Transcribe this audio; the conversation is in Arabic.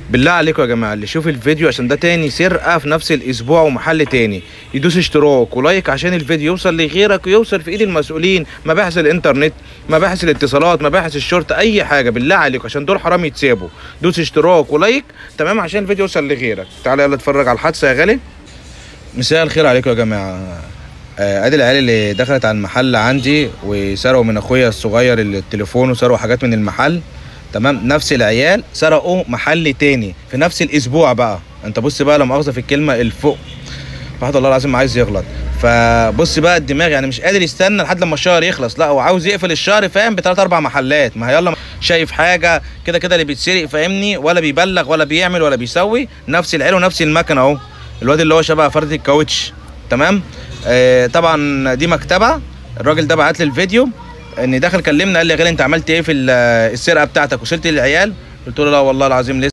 بالله عليكم يا جماعه اللي يشوف الفيديو، عشان ده تاني سرقه في نفس الاسبوع ومحل تاني، يدوس اشتراك ولايك عشان الفيديو يوصل لغيرك ويوصل في ايد المسؤولين، مباحث الانترنت، مباحث الاتصالات، مباحث الشرطه، اي حاجه بالله عليكم عشان دول حرام يتسابوا. دوس اشتراك ولايك تمام عشان الفيديو يوصل لغيرك. تعالى يلا اتفرج على الحادثه يا غالي. مساء الخير عليكم يا جماعه. ادي العيال اللي دخلت على المحل عندي وسرقوا من اخويا الصغير التليفون وسرقوا حاجات من المحل. تمام، نفس العيال سرقوا محل تاني في نفس الاسبوع بقى. انت بص بقى، لا مؤاخذه في الكلمه الفوق، واحد الله العظيم عايز يغلط. فبص بقى الدماغ يعني مش قادر يستنى لحد لما الشهر يخلص، لا هو عاوز يقفل الشهر فاهم بثلاث اربع محلات. ما يلا شايف حاجه كده كده اللي بيتسرق فاهمني، ولا بيبلغ ولا بيعمل ولا بيسوي. نفس العيال ونفس المكنه اهو. الواد اللي هو شبه فرده الكاوتش. تمام. طبعا دي مكتبه. الراجل ده بعت لي الفيديو ان داخل كلمنا قال لي يا غالي انت عملت ايه في السرقه بتاعتك، وصلت للعيال؟ قلت له لا والله العظيم لسه.